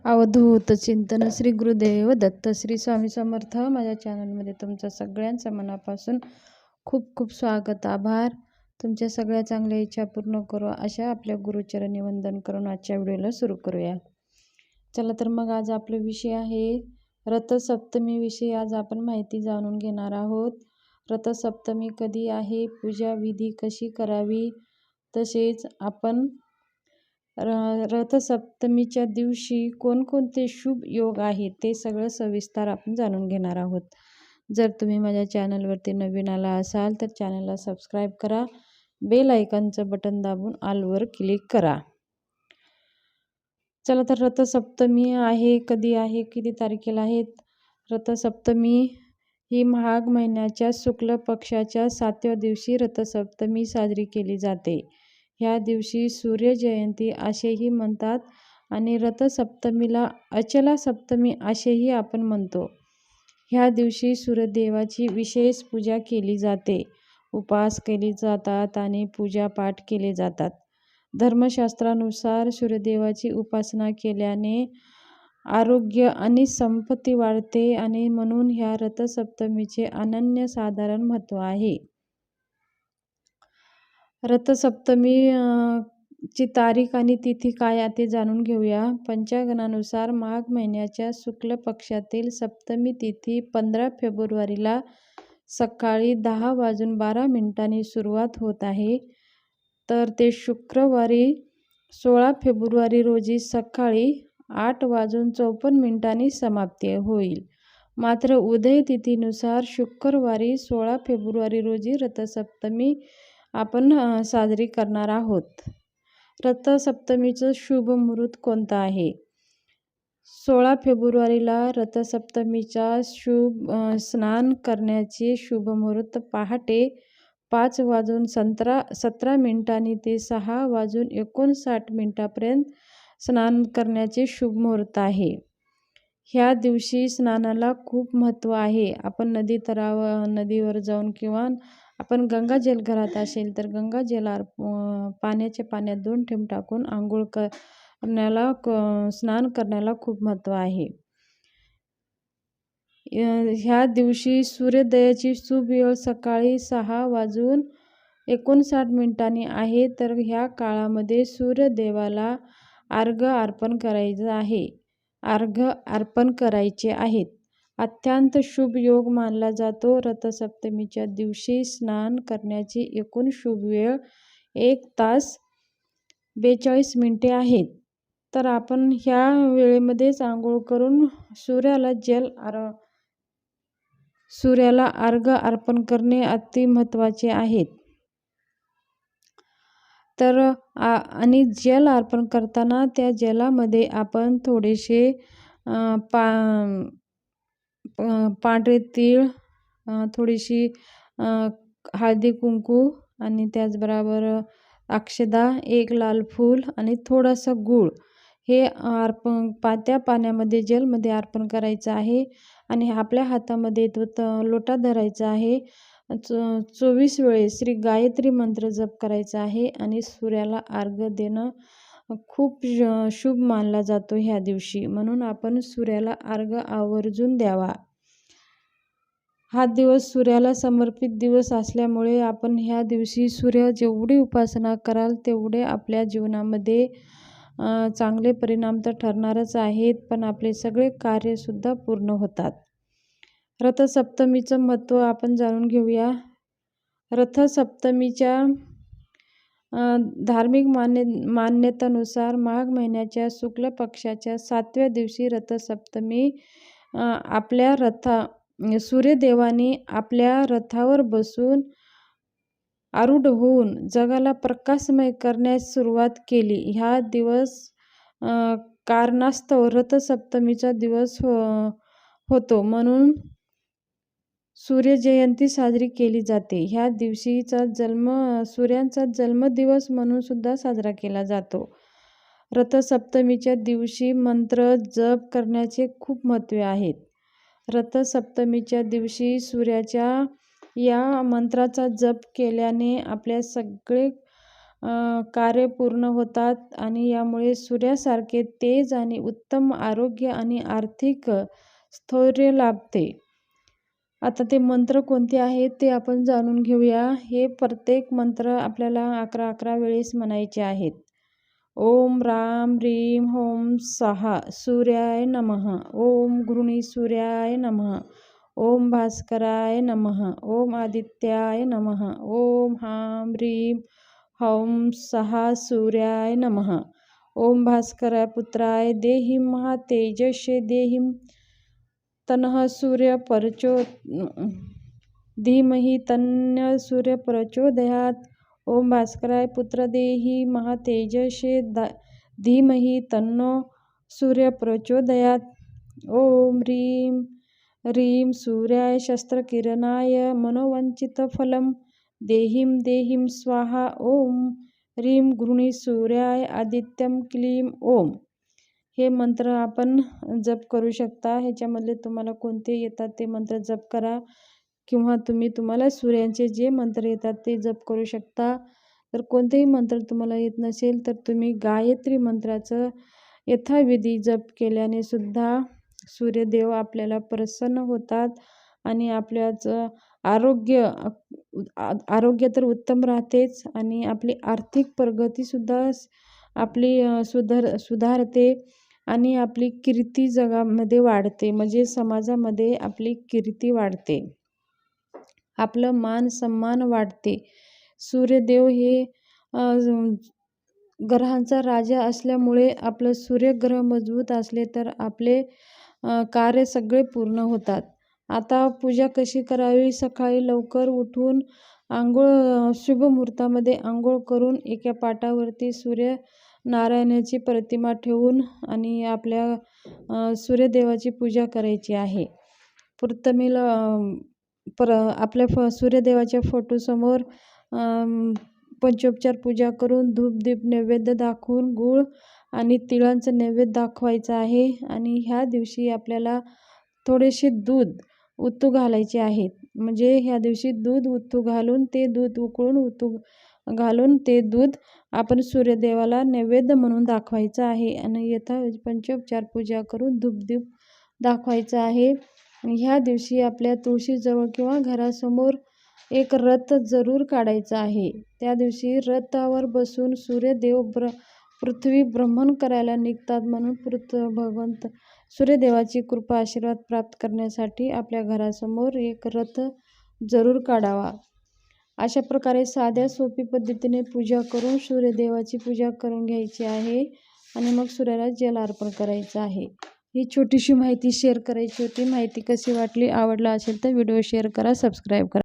अवधूत चिंतन श्री गुरुदेव दत्त श्री स्वामी समर्थ. माझ्या चॅनलमध्ये तुमचं सगळ्यांचं मनापासून खूप खूप स्वागत, आभार. तुमच्या सगळ्या चांगल्या इच्छा पूर्ण करू अशा आपल्या गुरुचरणी वंदन करून आजच्या व्हिडिओला सुरू करूया. चला तर मग आज आपला विषय आहे रथसप्तमी विषयी. आज आपण माहिती जाणून घेणार आहोत. रथसप्तमी कधी आहे, पूजा विधी कशी करावी, तसेच आपण रथसप्तमीच्या दिवशी कोणकोणते शुभ योग आहेत ते सगळं सविस्तर आपण जाणून घेणार आहोत. जर तुम्ही माझ्या चॅनलवरती नवीन आला असाल तर चॅनलला सबस्क्राईब करा, बेल आयकॉनचं बटन दाबून ऑलवर क्लिक करा. चला तर रथसप्तमी आहे, कधी आहे, किती तारखेला आहेत. रथसप्तमी ही माघ महिन्याच्या शुक्ल पक्षाच्या 7व्या दिवशी रथसप्तमी साजरी केली जाते. ह्या दिवशी सूर्यजयंती असेही म्हणतात आणि रथसप्तमीला अचला सप्तमी असेही आपण म्हणतो. ह्या दिवशी सूर्यदेवाची विशेष पूजा केली जाते, उपवास केले जातात आणि पूजापाठ केले जातात. धर्मशास्त्रानुसार सूर्यदेवाची उपासना केल्याने आरोग्य आणि संपत्ती वाढते आणि म्हणून ह्या रथसप्तमीचे अनन्यसाधारण महत्त्व आहे. रथसप्तमी ची तारीख आणि तिथी काय ते जाणून घेऊया. पंचांगानुसार माघ महिन्याच्या शुक्ल पक्षातील सप्तमी तिथी 15 फेब्रुवारीला सकाळी 10:12 सुरुवात होत आहे, तर ते शुक्रवारी 16 फेब्रुवारी रोजी सकाळी 8:54 समाप्ती होईल. मात्र उदय तिथीनुसार शुक्रवारी 16 फेब्रुवारी रोजी रथसप्तमी आपण साजरी करणार आहोत. रथसप्तमीचं शुभ मुहूर्त कोणता आहे? 16 फेब्रुवारीला रथसप्तमीचा स्नान करण्याचे शुभ मुहूर्त पहाटे 5:17 ते 6:59 स्नान करण्याचे शुभ मुहूर्त आहे. ह्या दिवशी स्नानाला खूप महत्त्व आहे. आपण नदीवर जाऊन किंवा आपण गंगाजल घरात असेल तर गंगाजल पाण्याच्या पाण्यात 2 थेंब टाकून आंघोळ करण्याला, स्नान करण्याला खूप महत्त्व आहे. ह्या दिवशी सूर्योदयाची शुभ वेळ सकाळी 6:59 आहे, तर ह्या काळामध्ये सूर्यदेवाला अर्घ्य अर्पण करायचे आहेत. अत्यंत शुभ योग मानला जातो. रथसप्तमीच्या दिवशी स्नान करण्याची एकूण शुभ वेळ 1 तास 42 मिनिटे आहेत. तर आपण ह्या वेळेमध्येच आंघोळ करून सूर्याला अर्घ्य अर्पण करणे अति महत्त्वाचे आहे. तर आणि जल अर्पण करताना त्या जलामध्ये आपण थोडेसे पांढरे तीळ, थोडीशी हळदी कुंकू आणि त्याचबरोबर अक्षदा, 1 लाल फूल आणि थोडासा गूळ हे त्या पाण्यामध्ये जलमध्ये अर्पण करायचं आहे. आणि आपल्या हातामध्ये लोटा धरायचा आहे. 24 वेळेस श्री गायत्री मंत्र जप करायचा आहे आणि सूर्याला अर्घ्य देणं खूप शुभ मानला जातो ह्या दिवशी. म्हणून आपण सूर्याला अर्घ्य आवर्जून द्यावा. हा दिवस सूर्याला समर्पित दिवस असल्यामुळे आपण ह्या दिवशी सूर्य जेवढी उपासना कराल तेवढे आपल्या जीवनामध्ये चांगले परिणाम तर ठरणारच आहेत, पण आपले सगळे कार्यसुद्धा पूर्ण होतात. रथसप्तमीचं महत्त्व आपण जाणून घेऊया. रथसप्तमीच्या धार्मिक मान्यतेनुसार माघ महिन्याच्या शुक्ल पक्षाच्या 7व्या दिवशी रथसप्तमी सूर्यदेवाने आपल्या रथावर बसून आरूढ होऊन जगाला प्रकाशमय करण्यास सुरुवात केली. ह्या दिवस कारणास्तव रथसप्तमीचा दिवस होतो, म्हणून सूर्यजयंती साजरी केली जाते. ह्या दिवशीचा सूर्यांचा जन्मदिवस म्हणून सुद्धा साजरा केला जातो. रथसप्तमीच्या दिवशी मंत्र जप करण्याचे खूप महत्त्व आहे. रथसप्तमीच्या दिवशी सूर्याच्या या मंत्राचा जप केल्याने आपल्या सगळे कार्य पूर्ण होतात आणि यामुळे सूर्यासारखे तेज आणि उत्तम आरोग्य आणि आर्थिक स्थैर्य लाभते. आता ते मंत्र कोणते आहेत ते आपण जाणून घेऊया. हे प्रत्येक मंत्र आपल्याला 11-11 वेळेस म्हणायचे आहेत. ओम राम ह्रीं ह्रौं स्वाहा सूर्याय नमः. ओम गृणी सूर्याय नमः. ओम भास्कराय नमः. ओम आदित्याय नमः. ओम ह्रां ह्रीं ह्रौं स्वाहा सूर्याय नमः. ओम भास्कराय पुत्राय देहि महातेजसे देहिं तन्नः सूर्य धीमहि तन्न सूर्य प्रचोदयात्. ओम भास्कराय पुत्र देहि महातेजसे धीमहि तन्नो सूर्य प्रचोदयात्. ओम ह्रीं सूर्याय शस्त्रकिरणाय मनोवांछितफलं देहिं देहिं स्वाहा. ओम ह्रीं गृणी सूर्याय आदित्यं क्लीं ओम. हे मंत्र आपण जप करू शकता. ह्याच्यामधले तुम्हाला कोणते येतात ते मंत्र जप करा किंवा तुम्हाला सूर्यांचे जे मंत्र येतात ते जप करू शकता. तर कोणतेही मंत्र तुम्हाला येत नसेल तर तुम्ही गायत्री मंत्राचं यथाविधी जप केल्याने सुद्धा सूर्यदेव आपल्याला प्रसन्न होतात आणि आपल्याचं आरोग्य तर उत्तम राहतेच आणि आपली आर्थिक प्रगतीसुद्धा आपली सुधारते आणि आपली कीर्ती जगामध्ये वाढते. म्हणजे समाजामध्ये आपली कीर्ती वाढते, आपलं मान सन्मान वाढते. सूर्यदेव हे ग्रहांचा राजा असल्यामुळे आपलं सूर्यग्रह मजबूत असले तर आपले कार्य सगळे पूर्ण होतात. आता पूजा कशी करावी? सकाळी लवकर उठून शुभ मुहूर्तामध्ये आंघोळ करून एका पाटावरती सूर्यनारायणाची प्रतिमा ठेवून आणि आपल्या सूर्यदेवाची पूजा करायची आहे. प्रथमेला आपल्या सूर्यदेवाच्या फोटोसमोर पंचोपचार पूजा करून धूप दीप नैवेद्य दाखवून गूळ आणि तिळांचं नैवेद्य दाखवायचं आहे. आणि ह्या दिवशी आपल्याला थोडेसे दूध उतू घालायचे आहेत. म्हणजे ह्या दिवशी दूध उतू घालून ते दूध उकळून उतू घालून ते दूध आपण सूर्यदेवाला नैवेद्य म्हणून दाखवायचं आहे आणि पंचोपचार पूजा करून धूपदीप दाखवायचं आहे. ह्या दिवशी आपल्या तुळशीजवळ किंवा घरासमोर एक रथ जरूर काढायचा आहे. त्या दिवशी रथावर बसून सूर्यदेव पृथ्वी भ्रमण करायला निघतात म्हणून भगवंत सूर्यदेवाची कृपा आशीर्वाद प्राप्त करण्यासाठी आपल्या घरासमोर एक रथ जरूर काढावा. अशा प्रकारे साध्या सोपी पद्धतीने पूजा करून सूर्यदेवाची पूजा करून घ्यायची आहे आणि मग सूर्याला जल अर्पण करायचं आहे. ही छोटीशी माहिती शेअर करायची होती. माहिती कशी वाटली? आवडला असेल तर व्हिडिओ शेअर करा, सबस्क्राईब करा.